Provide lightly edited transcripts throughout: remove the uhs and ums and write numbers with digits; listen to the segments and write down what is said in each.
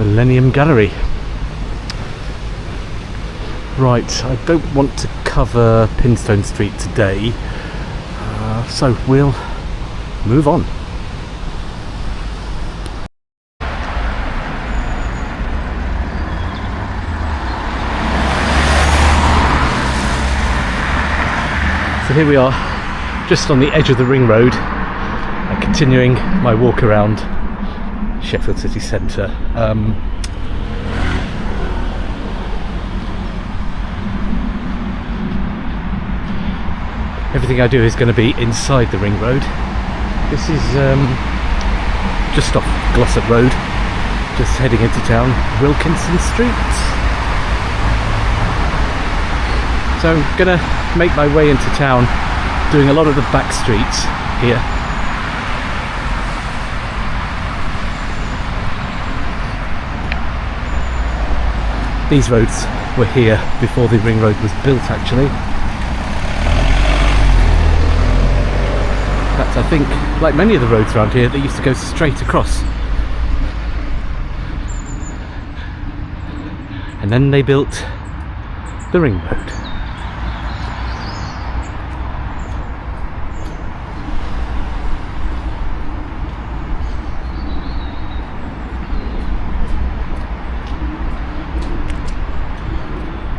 Millennium Gallery. Right, I don't want to cover Pinstone Street today, so we'll move on. So here we are, just on the edge of the ring road, continuing my walk around Sheffield city centre. Everything I do is going to be inside the ring road. This is just off Glossop Road, just heading into town, Wilkinson Street. So I'm going to make my way into town, doing a lot of the back streets here. These roads were here before the ring road was built, actually. In fact, I think, like many of the roads around here, they used to go straight across. And then they built the ring road.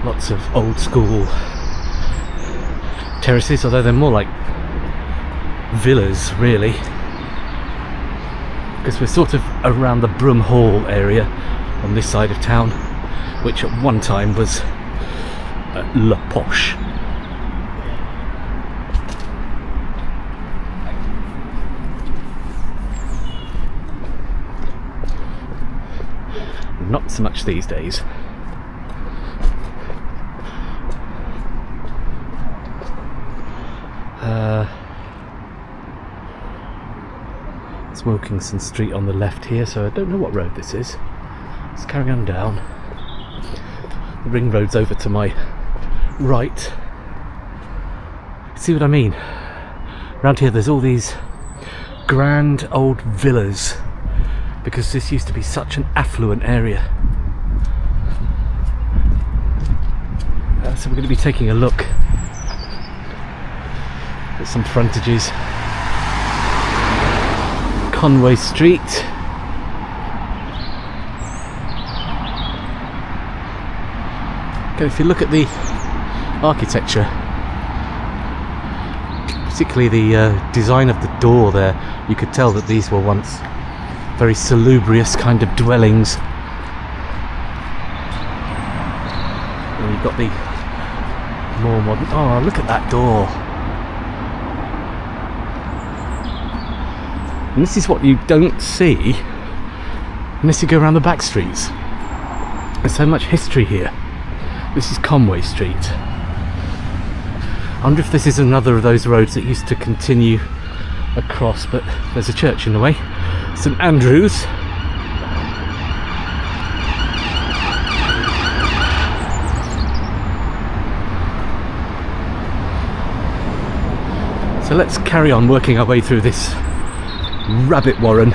Lots of old school terraces, although they're more like villas really, because we're sort of around the Broomhall area on this side of town, which at one time was La Posh. Not so much these days. It's Wilkinson Street on the left here, so I don't know what road this is. Let's carry on down. The ring road's over to my right. See what I mean? Around here there's all these grand old villas, because this used to be such an affluent area. So we're going to be taking a look at some frontages. Conway Street. Okay, if you look at the architecture, particularly the design of the door there, you could tell that these were once very salubrious kind of dwellings. And you've got the more modern... Oh, look at that door. And this is what you don't see unless you go around the back streets. There's so much history here. This is Conway Street. I wonder if this is another of those roads that used to continue across, but there's a church in the way. St Andrews. So let's carry on working our way through this rabbit warren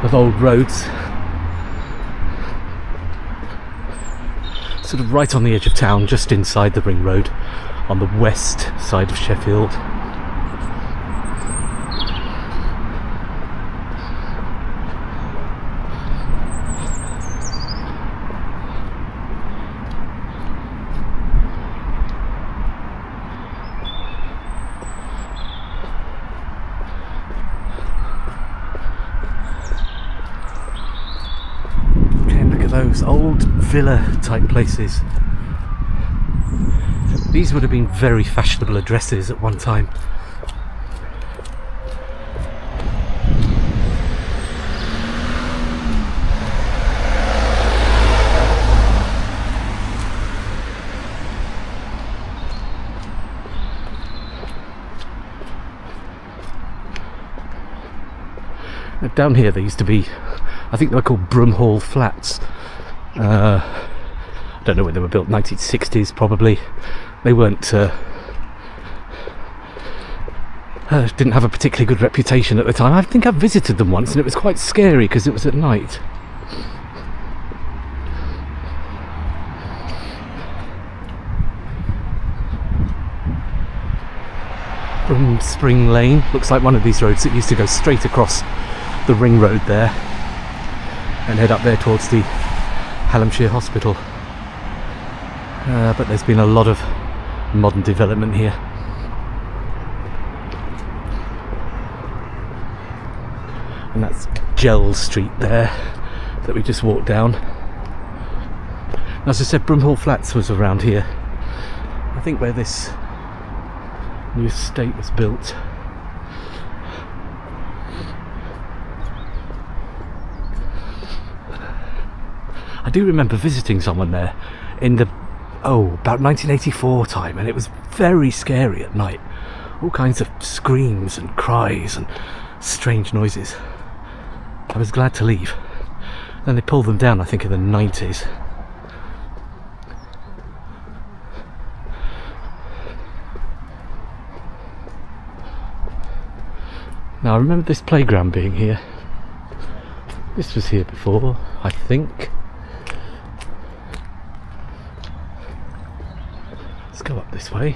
of old roads, sort of right on the edge of town, just inside the ring road on the west side of Sheffield. Those old villa type places. These would have been very fashionable addresses at one time. Now, down here there used to be, I think they were called Broomhall flats. I don't know when they were built, 1960s probably. They weren't didn't have a particularly good reputation at the time. I think I visited them once and it was quite scary because it was at night. Broomspring Lane. Looks like one of these roads that used to go straight across the ring road there and head up there towards the Hallamshire Hospital. But there's been a lot of modern development here. And that's Gell Street there that we just walked down. And as I said, Broomhall Flats was around here. I think where this new estate was built. I do remember visiting someone there in the about 1984 time, and it was very scary at night. All kinds of screams and cries and strange noises. I was glad to leave. Then they pulled them down, I think, in the 90s. Now I remember this playground being here. This was here before, I think. Let's go up this way.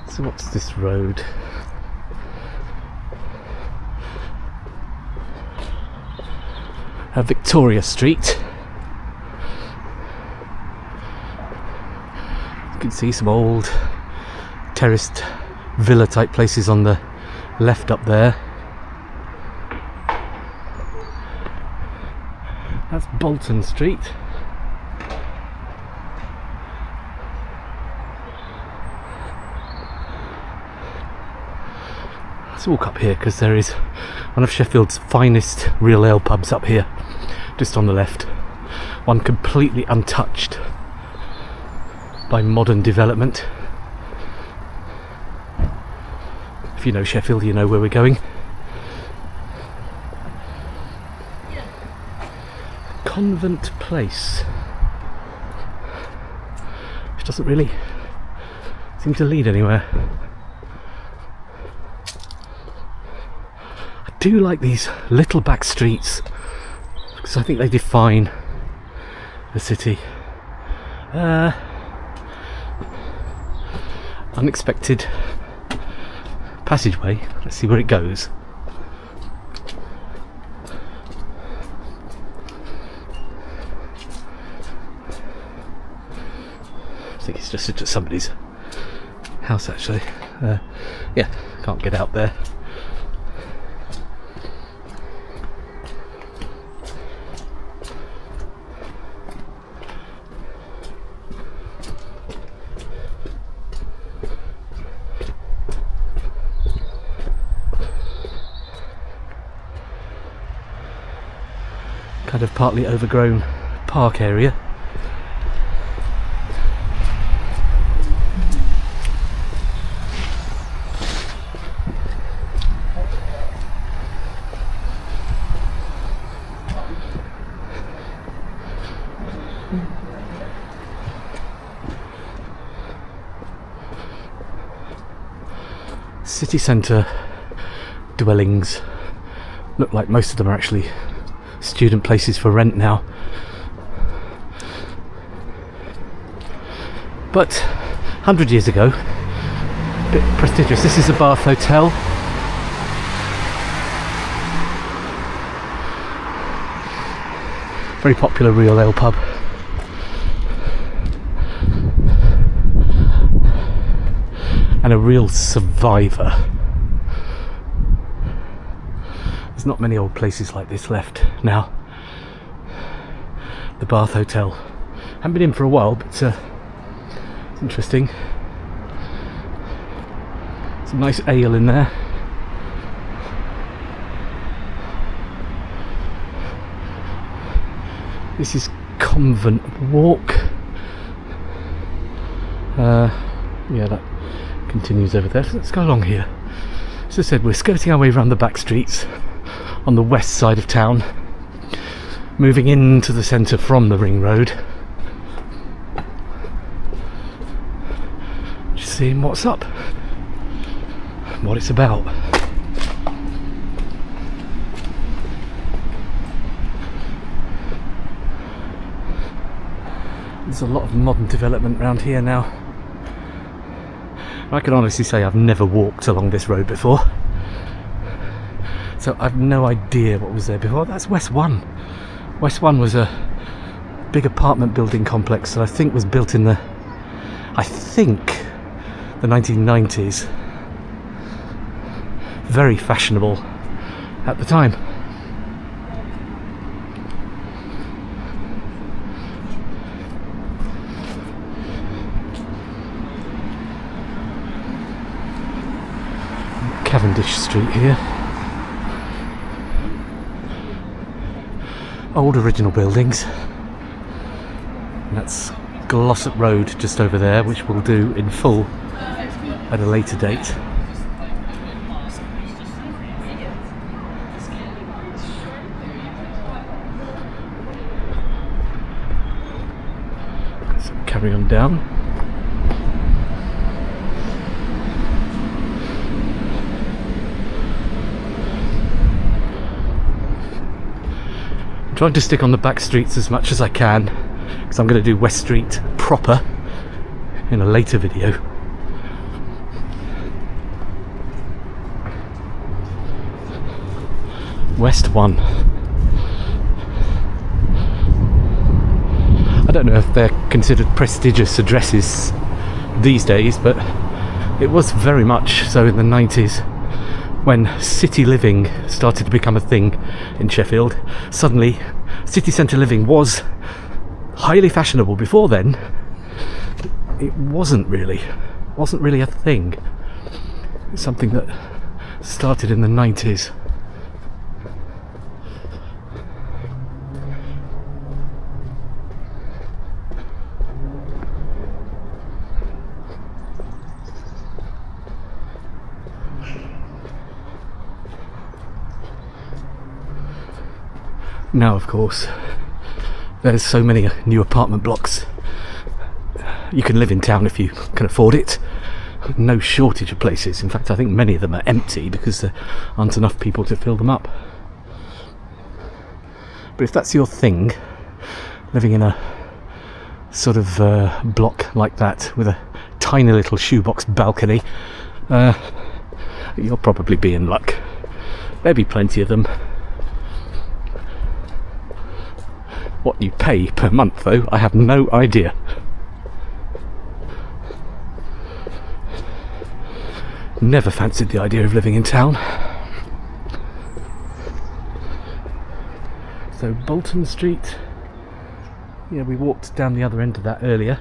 So what's this road? Victoria Street. You can see some old terraced villa type places on the left up there. That's Bolton Street. Let's walk up here because there is one of Sheffield's finest real ale pubs up here, just on the left. One completely untouched by modern development. If you know Sheffield, you know where we're going. Convent Place, which doesn't really seem to lead anywhere. I do like these little back streets because I think they define the city. Unexpected passageway. Let's see where it goes. I think it's just somebody's house actually. Yeah, can't get out there. Kind of partly overgrown park area. City centre dwellings look like most of them are actually student places for rent now, but 100 years ago, a bit prestigious. This is the Bath Hotel. Very popular real ale pub. And a real survivor. There's not many old places like this left now. The Bath Hotel. Haven't been in for a while, but it's interesting. Some nice ale in there. This is Convent Walk. Yeah, that continues over there. So let's go along here. As I said, we're skirting our way around the back streets on the west side of town, moving into the centre from the ring road. Just seeing what's up. what it's about. There's a lot of modern development around here now. I can honestly say I've never walked along this road before, so I've no idea what was there before. That's West 1. West 1 was a big apartment building complex that I think was built in the 1990s. Very fashionable at the time. Cavendish Street here. Old original buildings. And that's Glossop Road just over there, which we'll do in full at a later date. So carry on down. I'm trying to stick on the back streets as much as I can, because I'm going to do West Street proper in a later video. West 1. I don't know if they're considered prestigious addresses these days, but it was very much so in the 90s. When city living started to become a thing in Sheffield, suddenly city centre living was highly fashionable. Before then, it wasn't really a thing. It's something that started in the 90s. Now, of course, there's so many new apartment blocks. You can live in town if you can afford it. No shortage of places. In fact, I think many of them are empty because there aren't enough people to fill them up. But if that's your thing, living in a sort of block like that with a tiny little shoebox balcony, you'll probably be in luck. There'll be plenty of them. What you pay per month, though, I have no idea. Never fancied the idea of living in town. So Bolton Street. Yeah, we walked down the other end of that earlier.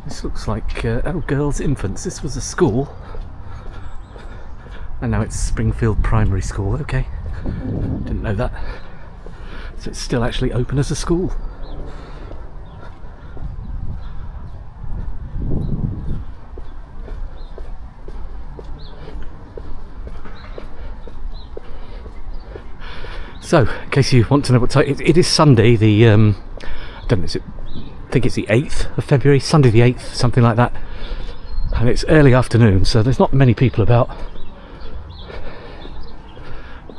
This looks like oh, girls' infants. This was a school. And now it's Springfield Primary School. Okay, didn't know that. So it's still actually open as a school. So, in case you want to know what time it is, Sunday. The I don't know. I think it's the 8th of February. Sunday the 8th, something like that. And it's early afternoon, so there's not many people about.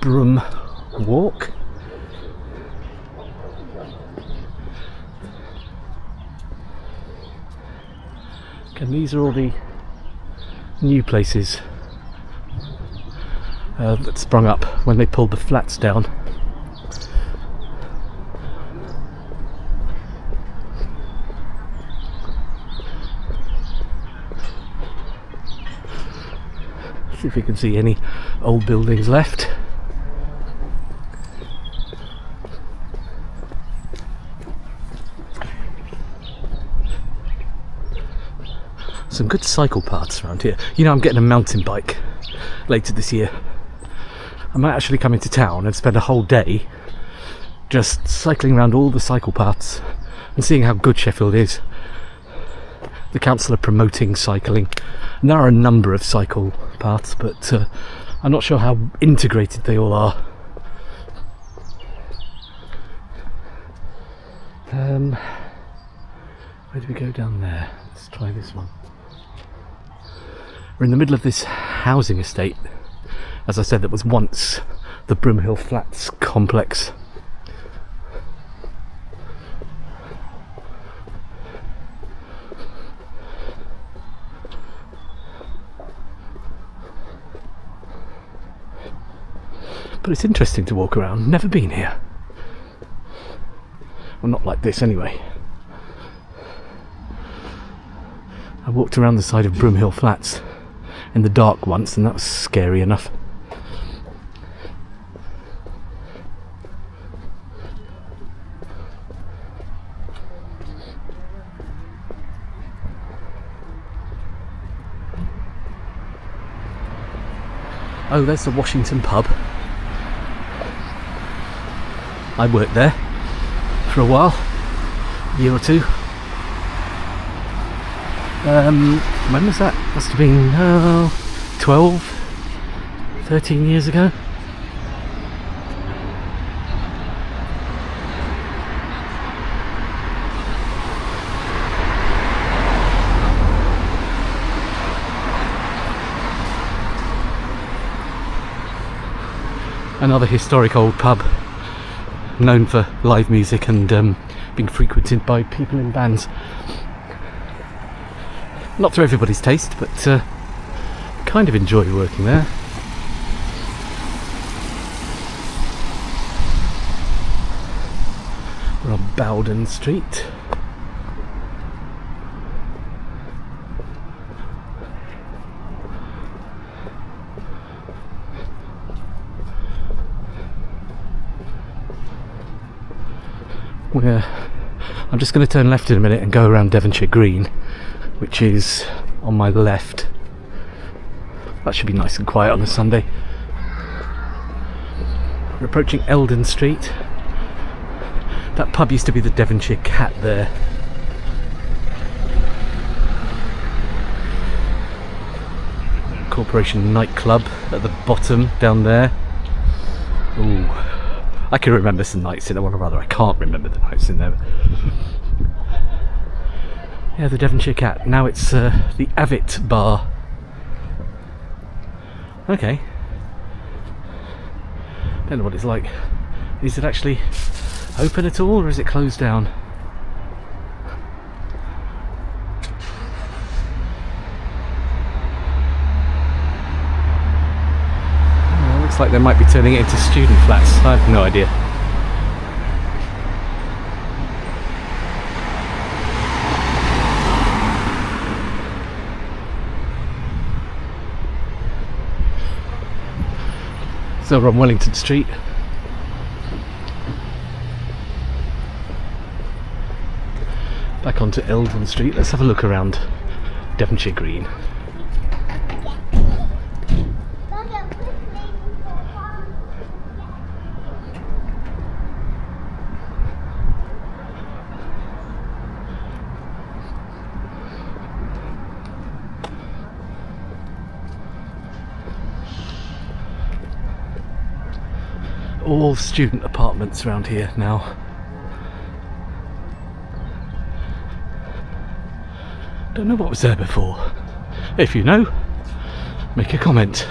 Broom walk. And these are all the new places that sprung up when they pulled the flats down. See if we can see any old buildings left. Some good cycle paths around here. You know, I'm getting a mountain bike later this year. I might actually come into town and spend a whole day just cycling around all the cycle paths and seeing how good Sheffield is. The council are promoting cycling, and there are a number of cycle paths, but I'm not sure how integrated they all are. Where do we go down there? Let's try this one. We're in the middle of this housing estate, as I said, that was once the Broomhill Flats complex. But it's interesting to walk around. Never been here. Well, not like this anyway. I walked around the side of Broomhill Flats in the dark once, and that was scary enough. Oh, there's the Washington pub. I worked there for a while, a year or two. When was that? Must have been 12, 13 years ago. Another historic old pub, known for live music and being frequented by people in bands. Not to everybody's taste, but kind of enjoy working there. We're on Bowden Street. I'm just going to turn left in a minute and go around Devonshire Green, which is on my left. That should be nice and quiet on a Sunday. We're approaching Eldon Street. That pub used to be the Devonshire Cat there. Corporation nightclub at the bottom down there. Ooh. I can remember some nights in there, well, rather I can't remember the nights in there. Yeah, the Devonshire Cat. Now it's the Avit Bar. Okay. Don't know what it's like. Is it actually open at all, or is it closed down? Like they might be turning it into student flats. I have no idea. So we're on Wellington Street. Back onto Eldon Street. Let's have a look around Devonshire Green. All student apartments around here now. Don't know what was there before. If you know, make a comment.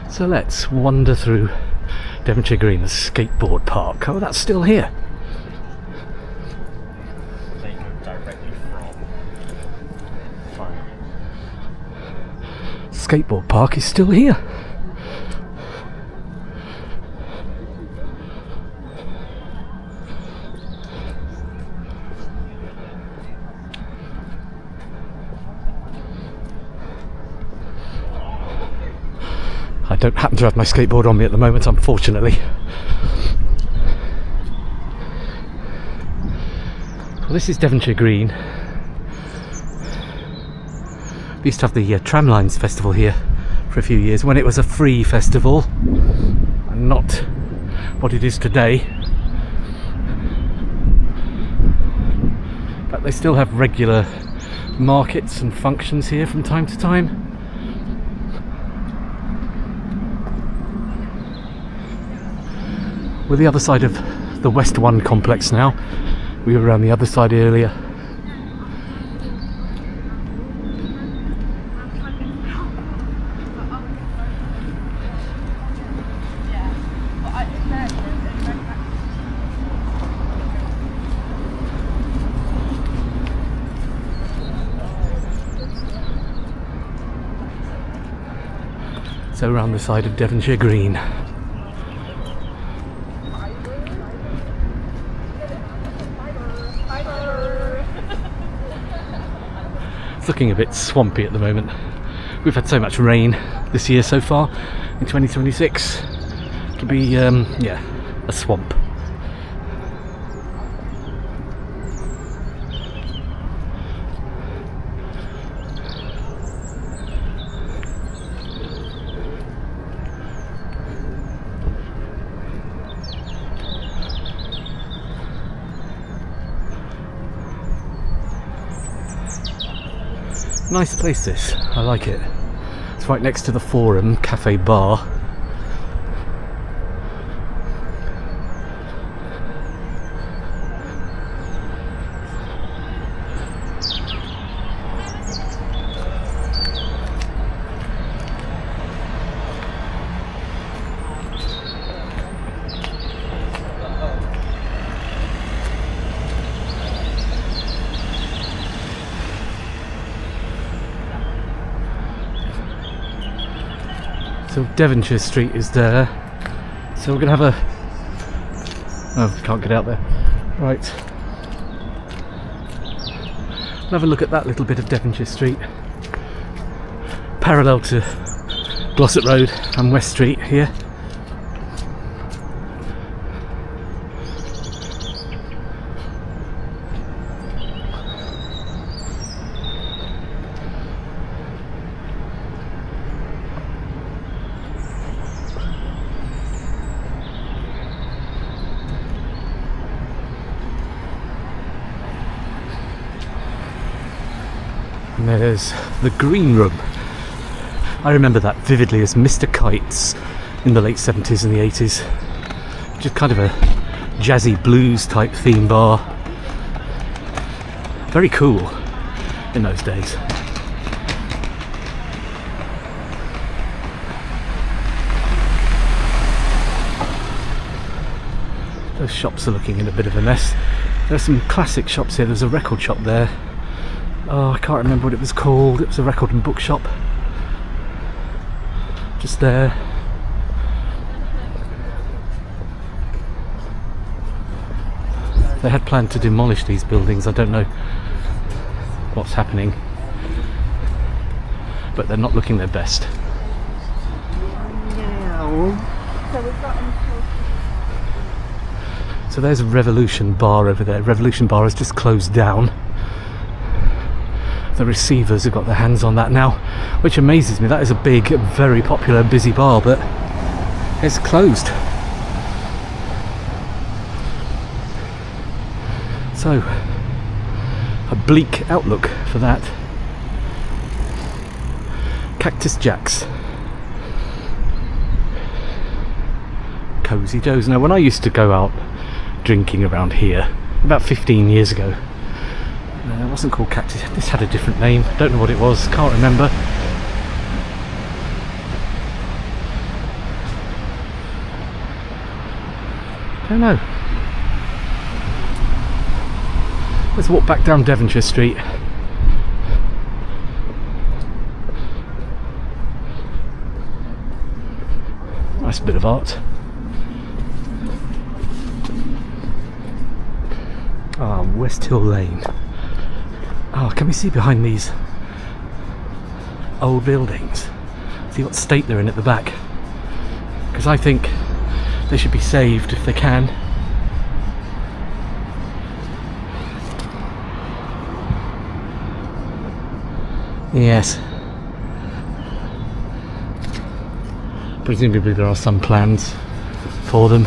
So let's wander through Devonshire Green, the skateboard park. Oh, that's still here. They go directly from. Skateboard park is still here. I don't happen to have my skateboard on me at the moment, unfortunately. Well, this is Devonshire Green. We used to have the Tramlines Festival here for a few years when it was a free festival and not what it is today. But they still have regular markets and functions here from time to time. We're the other side of the West 1 complex now. We were around the other side earlier. So around the side of Devonshire Green. It's looking a bit swampy at the moment. We've had so much rain this year so far in 2026. It'll be, yeah, a swamp. Nice place this, I like it. It's right next to the Forum Cafe Bar. So Devonshire Street is there. So we're going to have a... Oh, can't get out there. Right. We'll have a look at that little bit of Devonshire Street. Parallel to Glossop Road and West Street here. And there's the Green Room. I remember that vividly as Mr. Kites in the late 70s and the 80s. Just kind of a jazzy blues type theme bar. Very cool in those days. Those shops are looking in a bit of a mess. There's some classic shops here. There's a record shop there. Oh, I can't remember what it was called. It was a record and book shop. Just there. They had planned to demolish these buildings. I don't know what's happening. But they're not looking their best. So there's Revolution Bar over there. Revolution Bar has just closed down. The Receivers have got their hands on that now, which amazes me. That is a big, very popular, busy bar, but it's closed. So, a bleak outlook for that. Cactus Jack's. Cosy Joe's. Now, when I used to go out drinking around here, about 15 years ago, it wasn't called Cactus. This had a different name. Don't know what it was. Can't remember. Don't know. Let's walk back down Devonshire Street. Nice bit of art. Ah, Westhill Lane. Oh, can we see behind these old buildings? See what state they're in at the back. Because I think they should be saved if they can. Yes. presumably there are some plans for them.